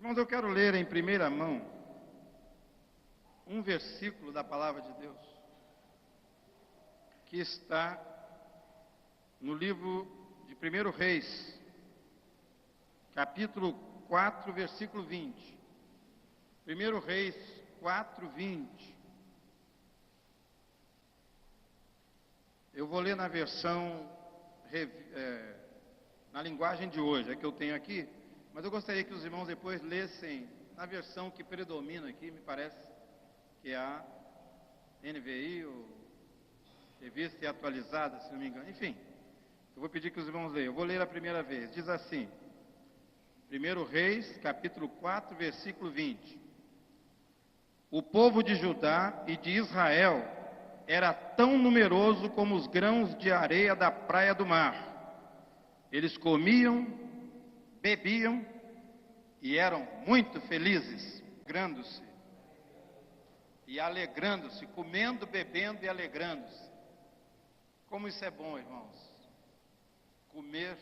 Irmãos, eu quero ler em primeira mão um versículo da palavra de Deus que está no livro de 1 Reis, capítulo 4, versículo 20. 1 Reis 4, 20. Eu vou ler na versão, na linguagem de hoje, é que eu tenho aqui, mas eu gostaria que os irmãos depois lessem na versão que predomina aqui, me parece que é a NVI, ou Revista e Atualizada, se não me engano. Enfim, eu vou pedir que os irmãos leiam. Eu vou ler a primeira vez. Diz assim, 1 Reis, capítulo 4, versículo 20. O povo de Judá e de Israel era tão numeroso como os grãos de areia da praia do mar. Eles comiam, bebiam e eram muito felizes, alegrando-se e alegrando-se, comendo, bebendo e alegrando-se. Como isso é bom, irmãos. Comer,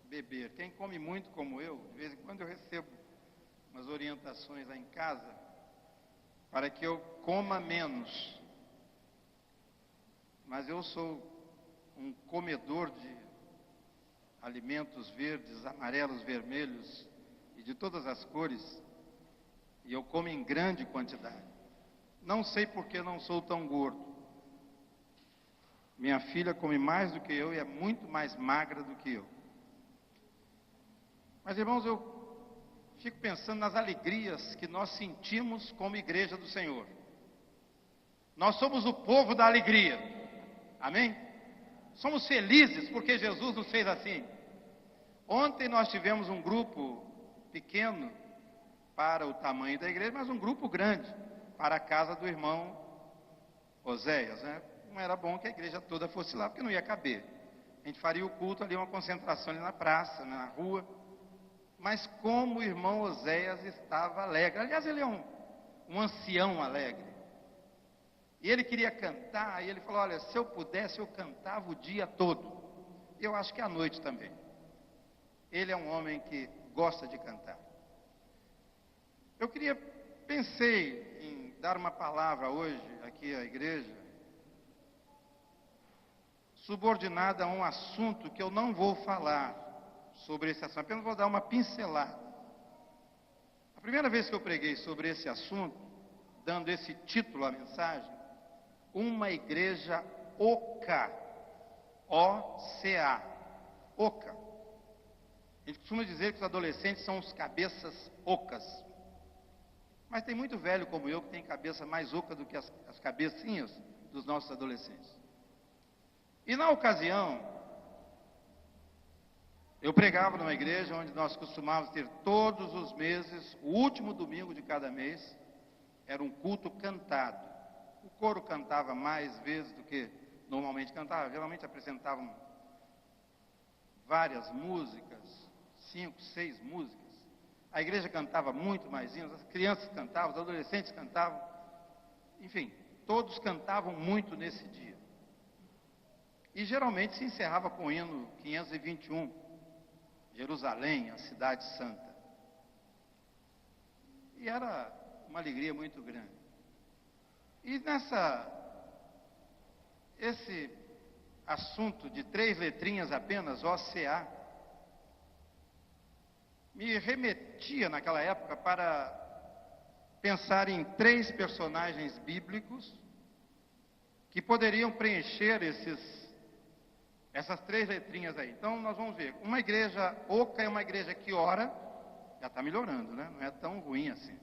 beber. Quem come muito como eu, de vez em quando eu recebo umas orientações lá em casa para que eu coma menos. Mas eu sou um comedor de alimentos verdes, amarelos, vermelhos e de todas as cores, e eu como em grande quantidade. Não sei por que não sou tão gordo. Minha filha come mais do que eu e é muito mais magra do que eu. Mas, irmãos, eu fico pensando nas alegrias que nós sentimos como igreja do Senhor. Nós somos o povo da alegria. Amém? Somos felizes porque Jesus nos fez assim. Ontem nós tivemos um grupo pequeno para o tamanho da igreja, mas um grupo grande para a casa do irmão Oséias, né? Não era bom que a igreja toda fosse lá, porque não ia caber. A gente faria o culto ali, uma concentração ali na praça, na rua. Mas como o irmão Oséias estava alegre. Aliás, ele é um ancião alegre. E ele queria cantar, e ele falou, olha, se eu pudesse, eu cantava o dia todo. Eu acho que à noite também. Ele é um homem que gosta de cantar. Pensei em dar uma palavra hoje aqui à igreja, subordinada a um assunto que eu não vou falar sobre esse assunto, apenas vou dar uma pincelada. A primeira vez que eu preguei sobre esse assunto, dando esse título à mensagem, uma igreja oca, O-C-A, oca. A gente costuma dizer que os adolescentes são os cabeças ocas. Mas tem muito velho como eu que tem cabeça mais oca do que as cabecinhas dos nossos adolescentes. E na ocasião, eu pregava numa igreja onde nós costumávamos ter todos os meses, o último domingo de cada mês, era um culto cantado. O coro cantava mais vezes do que normalmente cantava. Geralmente apresentavam várias músicas, 5, 6 músicas. A igreja cantava muito mais hinos, as crianças cantavam, os adolescentes cantavam. Enfim, todos cantavam muito nesse dia. E geralmente se encerrava com o hino 521, Jerusalém, a cidade santa. E era uma alegria muito grande. E esse assunto de 3 letrinhas apenas, O-C-A, me remetia naquela época para pensar em 3 personagens bíblicos que poderiam preencher essas 3 letrinhas aí. Então nós vamos ver, uma igreja oca é uma igreja que ora, já está melhorando, né? Não é tão ruim assim.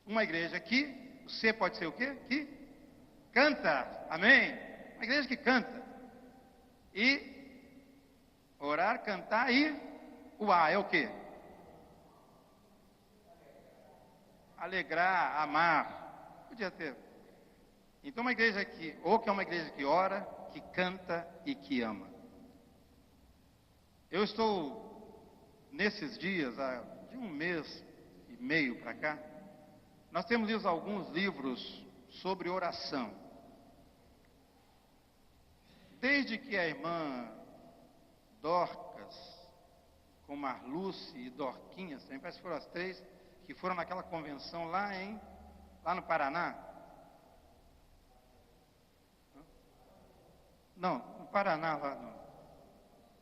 Uma igreja que, o C pode ser o quê? Que canta, amém? Uma igreja que canta. E orar, cantar e o A é o quê? Alegrar, amar. Podia ter. Então uma igreja que, oca é uma igreja que ora, que canta e que ama. Eu estou, nesses dias, de um mês e meio para cá, nós temos lido alguns livros sobre oração. Desde que a irmã Dorcas com Marluce e Dorquinhas, também parece que foram as 3 que foram naquela convenção lá no Paraná. Não, no Paraná, lá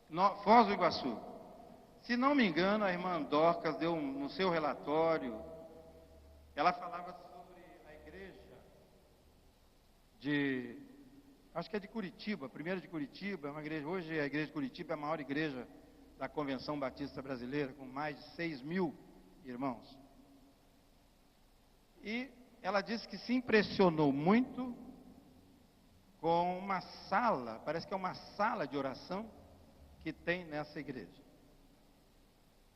no Foz do Iguaçu. Se não me engano, a irmã Dorcas deu no seu relatório, ela falava sobre a igreja acho que é de Curitiba, a primeira de Curitiba, é uma igreja, hoje a igreja de Curitiba é a maior igreja da Convenção Batista Brasileira, com mais de 6.000 irmãos. E ela disse que se impressionou muito com uma sala, parece que é uma sala de oração que tem nessa igreja.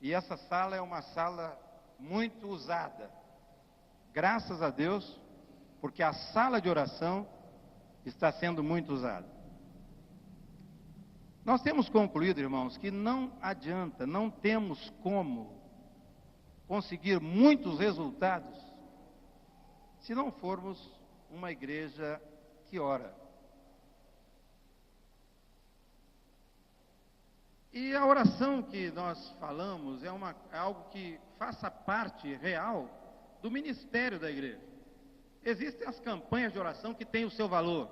E essa sala é uma sala muito usada, graças a Deus, porque a sala de oração está sendo muito usada. Nós temos concluído, irmãos, que não adianta, não temos como conseguir muitos resultados se não formos uma igreja que ora. E a oração que nós falamos é algo que faça parte real do ministério da igreja. Existem as campanhas de oração que têm o seu valor.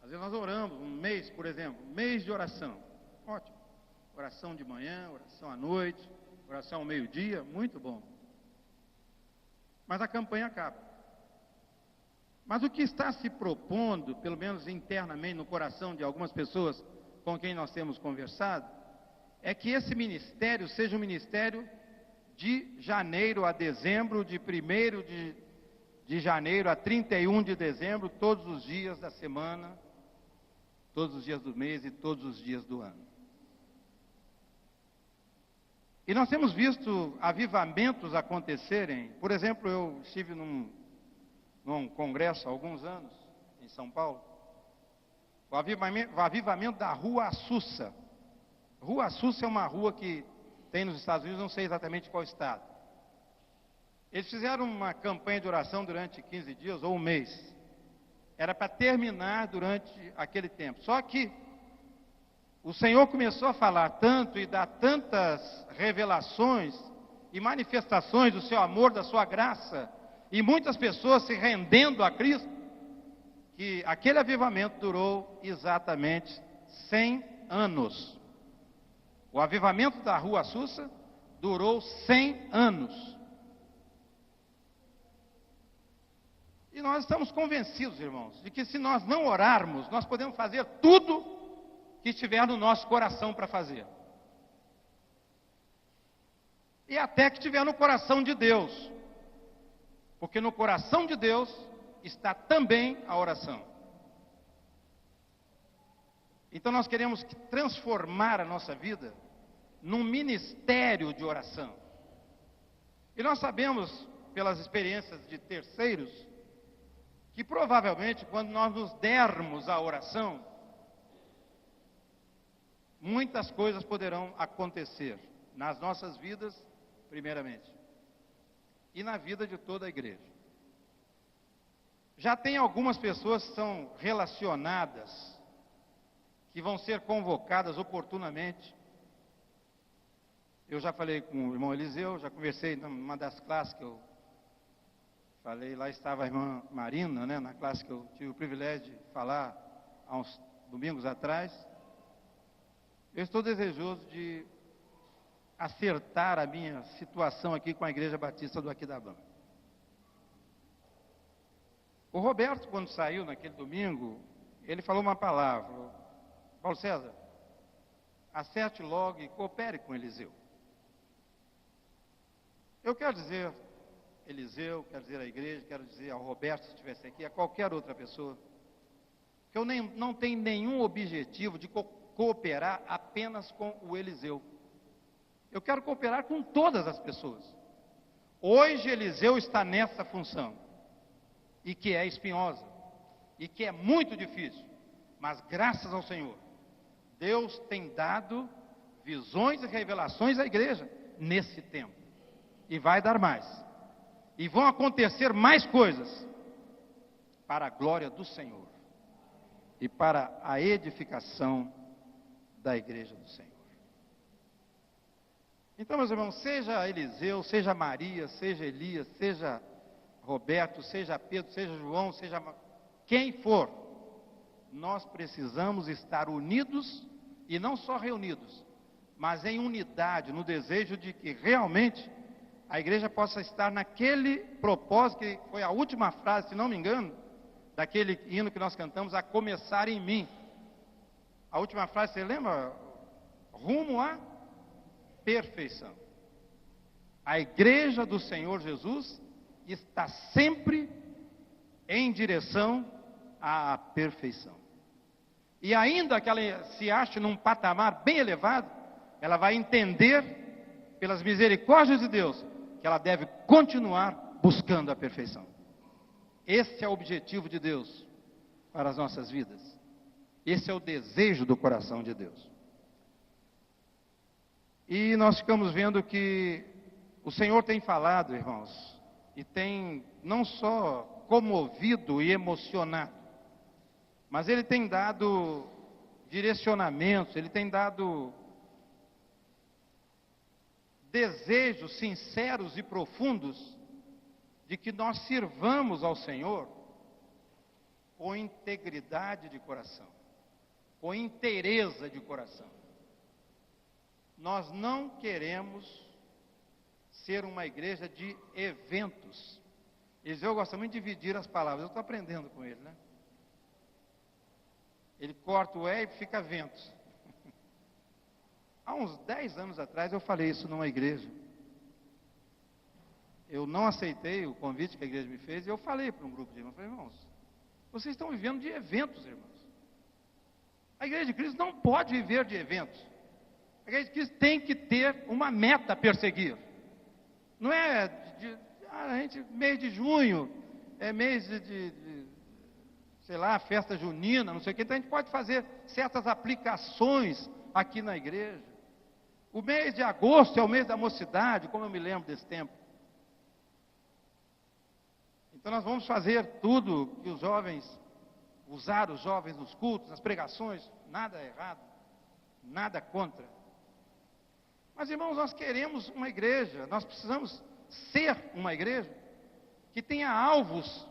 Às vezes nós oramos um mês, por exemplo, mês de oração. Ótimo. Oração de manhã, oração à noite, oração ao meio-dia, muito bom. Mas a campanha acaba. Mas o que está se propondo, pelo menos internamente no coração de algumas pessoas com quem nós temos conversado, é que esse ministério seja um ministério de janeiro a dezembro, de 1º de janeiro a 31 de dezembro, todos os dias da semana, todos os dias do mês e todos os dias do ano. E nós temos visto avivamentos acontecerem. Por exemplo, eu estive num congresso há alguns anos, em São Paulo, o avivamento da Rua Assusa. Rua Assusa é uma rua que tem nos Estados Unidos, não sei exatamente qual estado. Eles fizeram uma campanha de oração durante 15 dias ou um mês. Era para terminar durante aquele tempo. Só que o Senhor começou a falar tanto e dar tantas revelações e manifestações do seu amor, da sua graça, e muitas pessoas se rendendo a Cristo, que aquele avivamento durou exatamente 100 anos. O avivamento da Rua Assusa durou 100 anos. E nós estamos convencidos, irmãos, de que se nós não orarmos, nós podemos fazer tudo que estiver no nosso coração para fazer. E até que estiver no coração de Deus. Porque no coração de Deus está também a oração. Então nós queremos transformar a nossa vida num ministério de oração. E nós sabemos, pelas experiências de terceiros, que provavelmente quando nós nos dermos à oração, muitas coisas poderão acontecer nas nossas vidas, primeiramente, e na vida de toda a igreja. Já tem algumas pessoas que são relacionadas, que vão ser convocadas oportunamente. Eu já falei com o irmão Eliseu, já conversei numa das classes que eu falei, lá estava a irmã Marina, né, na classe que eu tive o privilégio de falar há uns domingos atrás. Eu estou desejoso de acertar a minha situação aqui com a Igreja Batista do Aquidabã. O Roberto, quando saiu naquele domingo, ele falou uma palavra: Paulo César, acerte logo e coopere com Eliseu. Eu quero dizer, Eliseu, quero dizer à igreja, quero dizer ao Roberto, se estivesse aqui, a qualquer outra pessoa, que eu não tenho nenhum objetivo de cooperar apenas com o Eliseu. Eu quero cooperar com todas as pessoas. Hoje Eliseu está nessa função, e que é espinhosa, e que é muito difícil, mas graças ao Senhor, Deus tem dado visões e revelações à igreja nesse tempo, e vai dar mais, e vão acontecer mais coisas, para a glória do Senhor, e para a edificação da igreja do Senhor. Então, meus irmãos, seja Eliseu, seja Maria, seja Elias, seja Roberto, seja Pedro, seja João, seja quem for, nós precisamos estar unidos, e não só reunidos, mas em unidade, no desejo de que realmente a igreja possa estar naquele propósito, que foi a última frase, se não me engano, daquele hino que nós cantamos, a começar em mim. A última frase, você lembra? Rumo à perfeição. A igreja do Senhor Jesus está sempre em direção à perfeição. E ainda que ela se ache num patamar bem elevado, ela vai entender, pelas misericórdias de Deus, que ela deve continuar buscando a perfeição. Esse é o objetivo de Deus para as nossas vidas. Esse é o desejo do coração de Deus. E nós ficamos vendo que o Senhor tem falado, irmãos, e tem não só comovido e emocionado, mas Ele tem dado direcionamentos, Ele tem dado desejos sinceros e profundos de que nós sirvamos ao Senhor com integridade de coração, com inteireza de coração. Nós não queremos ser uma igreja de eventos. Eliseu gosta muito de dividir as palavras, eu estou aprendendo com ele, né? Ele corta o e fica ventos. Há uns 10 anos atrás eu falei isso numa igreja. Eu não aceitei o convite que a igreja me fez e eu falei para um grupo de irmãos, falei, irmãos, vocês estão vivendo de eventos, irmãos. A igreja de Cristo não pode viver de eventos. A igreja de Cristo tem que ter uma meta a perseguir. Não é a gente, mês de junho, é mês sei lá, festa junina, não sei o que, então a gente pode fazer certas aplicações aqui na igreja. O mês de agosto é o mês da mocidade, como eu me lembro desse tempo. Então nós vamos fazer tudo que os jovens, usar os jovens nos cultos, nas pregações, nada errado, nada contra. Mas irmãos, nós queremos uma igreja, nós precisamos ser uma igreja que tenha alvos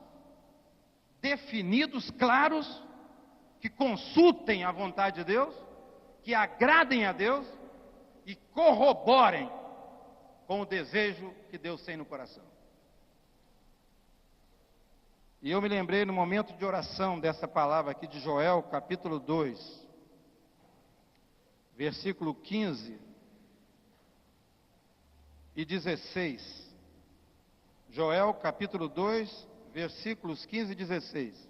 definidos, claros, que consultem a vontade de Deus, que agradem a Deus e corroborem com o desejo que Deus tem no coração. E eu me lembrei no momento de oração dessa palavra aqui de Joel, capítulo 2, versículo 15 e 16. Joel, capítulo 2, versículos 15 e 16.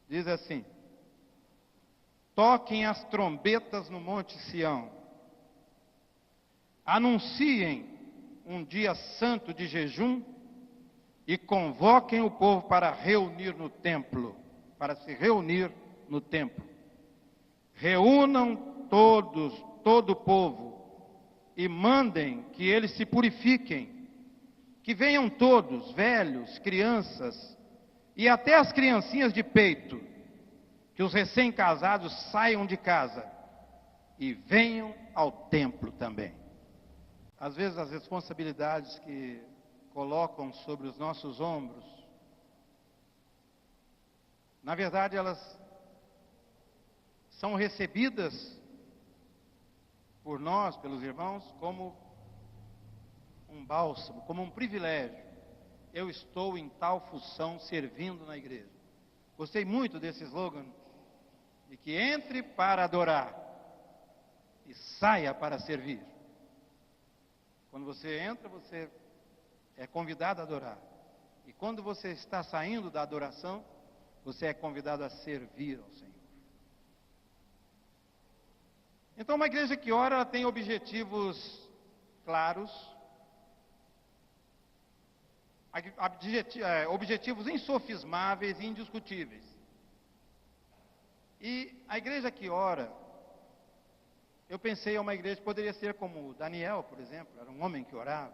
Diz assim: toquem as trombetas no monte Sião, anunciem um dia santo de jejum e convoquem o povo para reunir no templo, para se reunir no templo. Reúnam todo o povo e mandem que eles se purifiquem, que venham todos, velhos, crianças e até as criancinhas de peito, que os recém-casados saiam de casa e venham ao templo também. Às vezes as responsabilidades que colocam sobre os nossos ombros, na verdade elas são recebidas por nós, pelos irmãos, como um bálsamo, como um privilégio. Eu estou em tal função servindo na igreja. Gostei muito desse slogan, de que entre para adorar e saia para servir. Quando você entra, você é convidado a adorar. E quando você está saindo da adoração, você é convidado a servir ao Senhor. Então, uma igreja que ora, ela tem objetivos claros, objetivos insofismáveis e indiscutíveis. E a igreja que ora, eu pensei em uma igreja que poderia ser como Daniel, por exemplo, era um homem que orava.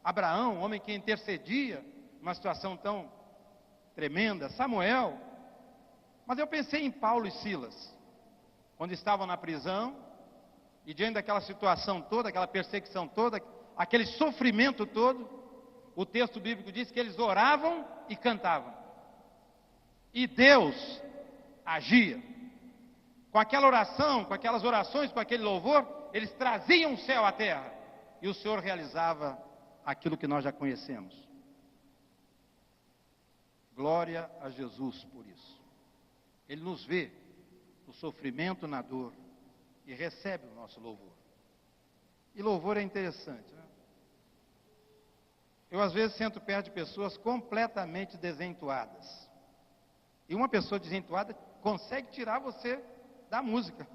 Abraão, um homem que intercedia numa situação tão tremenda. Samuel. Mas eu pensei em Paulo e Silas, quando estavam na prisão, e diante daquela situação toda, aquela perseguição toda, aquele sofrimento todo, o texto bíblico diz que eles oravam e cantavam. E Deus agia. Com aquela oração, com aquelas orações, com aquele louvor, eles traziam o céu à terra. E o Senhor realizava aquilo que nós já conhecemos. Glória a Jesus por isso. Ele nos vê no sofrimento, na dor, e recebe o nosso louvor. E louvor é interessante, né? Eu às vezes sento perto de pessoas completamente desentuadas. E uma pessoa desentuada consegue tirar você da música.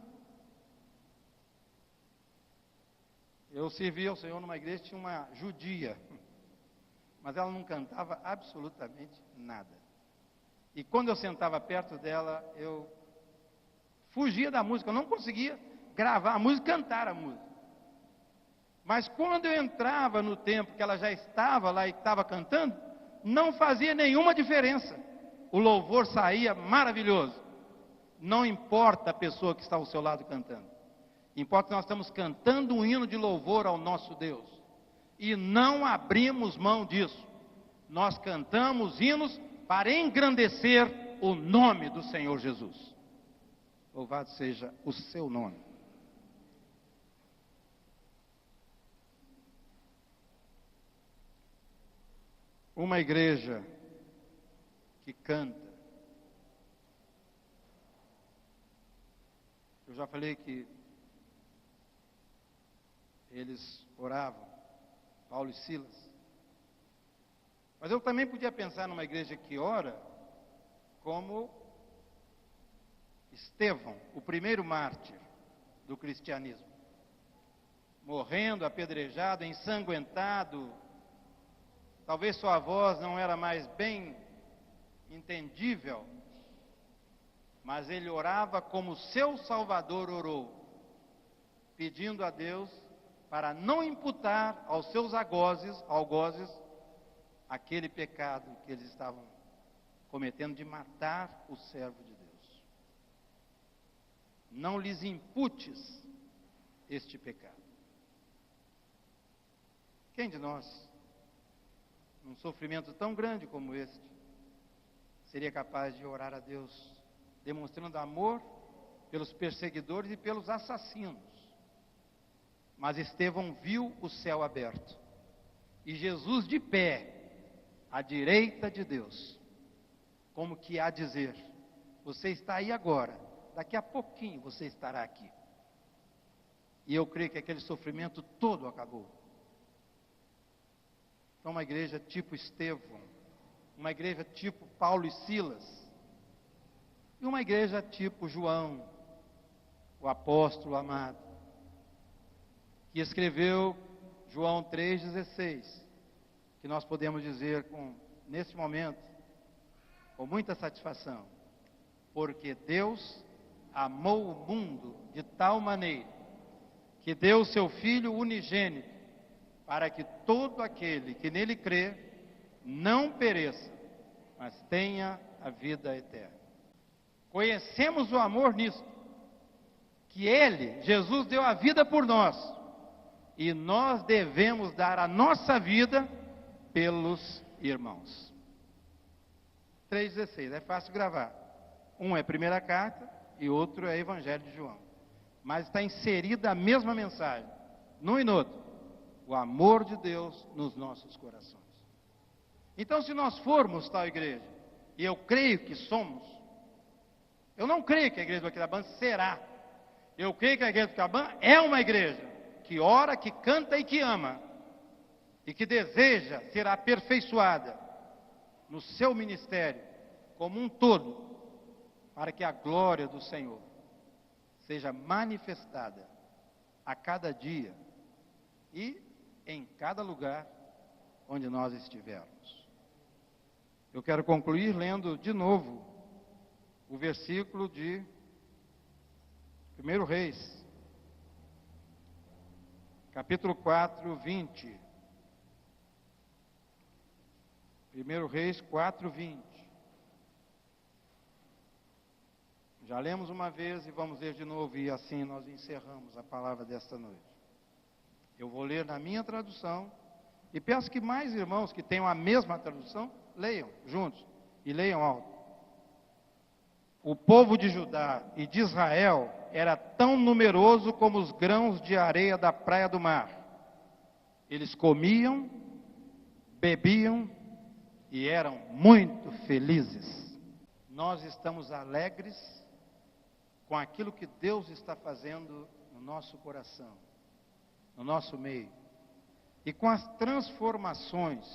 Eu servi ao Senhor numa igreja, tinha uma judia, mas ela não cantava absolutamente nada. E quando eu sentava perto dela, eu fugia da música, eu não conseguia gravar a música, cantar a música. Mas quando eu entrava no tempo que ela já estava lá e estava cantando, não fazia nenhuma diferença. O louvor saía maravilhoso. Não importa a pessoa que está ao seu lado cantando. Importa que nós estamos cantando um hino de louvor ao nosso Deus. E não abrimos mão disso. Nós cantamos hinos para engrandecer o nome do Senhor Jesus. Louvado seja o seu nome. Uma igreja que canta. Eu já falei que eles oravam, Paulo e Silas. Mas eu também podia pensar numa igreja que ora como Estevão, o primeiro mártir do cristianismo. Morrendo, apedrejado, ensanguentado. Talvez sua voz não era mais bem entendível, mas ele orava como seu Salvador orou, pedindo a Deus para não imputar aos seus algozes aquele pecado que eles estavam cometendo de matar o servo de Deus. Não lhes imputes este pecado. Quem de nós, num sofrimento tão grande como este, seria capaz de orar a Deus, demonstrando amor pelos perseguidores e pelos assassinos? Mas Estevão viu o céu aberto e Jesus de pé à direita de Deus, como que a dizer: você está aí agora, daqui a pouquinho você estará aqui. E eu creio que aquele sofrimento todo acabou. Então, uma igreja tipo Estevão, uma igreja tipo Paulo e Silas, e uma igreja tipo João, o apóstolo amado, que escreveu João 3,16, que nós podemos dizer nesse momento, com muita satisfação: porque Deus amou o mundo de tal maneira, que deu o seu Filho unigênito, para que todo aquele que nele crê, não pereça, mas tenha a vida eterna. Conhecemos o amor nisso, que Ele, Jesus, deu a vida por nós, e nós devemos dar a nossa vida pelos irmãos. 3,16, é fácil gravar. Um é a primeira carta e outro é o Evangelho de João. Mas está inserida a mesma mensagem, num e no outro: o amor de Deus nos nossos corações. Então, se nós formos tal igreja, e eu creio que somos, eu não creio que a igreja do Aquidauana será. Eu creio que a igreja do Aquidauana é uma igreja que ora, que canta e que ama, e que deseja ser aperfeiçoada no seu ministério como um todo, para que a glória do Senhor seja manifestada a cada dia e em cada lugar onde nós estivermos. Eu quero concluir lendo de novo o versículo de 1 Reis, capítulo 4, 20. 1 Reis 4, 20. Já lemos uma vez e vamos ler de novo, e assim nós encerramos a palavra desta noite. Eu vou ler na minha tradução, e peço que mais irmãos que tenham a mesma tradução, leiam juntos, e leiam alto. O povo de Judá e de Israel era tão numeroso como os grãos de areia da praia do mar. Eles comiam, bebiam e eram muito felizes. Nós estamos alegres com aquilo que Deus está fazendo no nosso coração, no nosso meio, e com as transformações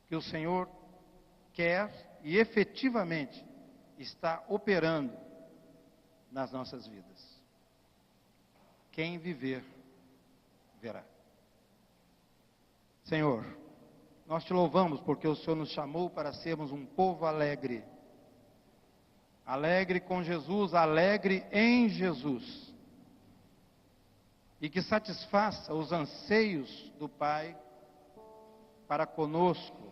que o Senhor quer e efetivamente está operando nas nossas vidas. Quem viver, verá. Senhor, nós te louvamos porque o Senhor nos chamou para sermos um povo alegre. Alegre com Jesus, alegre em Jesus. E que satisfaça os anseios do Pai para conosco,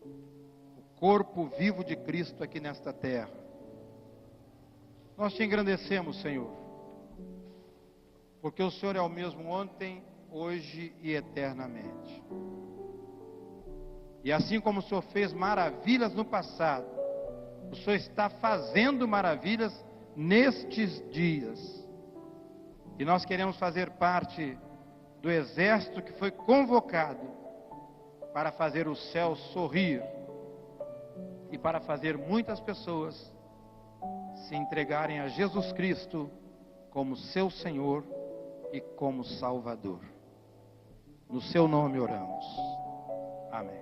o corpo vivo de Cristo aqui nesta terra. Nós te engrandecemos, Senhor, porque o Senhor é o mesmo ontem, hoje e eternamente. E assim como o Senhor fez maravilhas no passado, o Senhor está fazendo maravilhas nestes dias. E nós queremos fazer parte do exército que foi convocado para fazer o céu sorrir e para fazer muitas pessoas se entregarem a Jesus Cristo como seu Senhor e como Salvador. No seu nome oramos. Amém.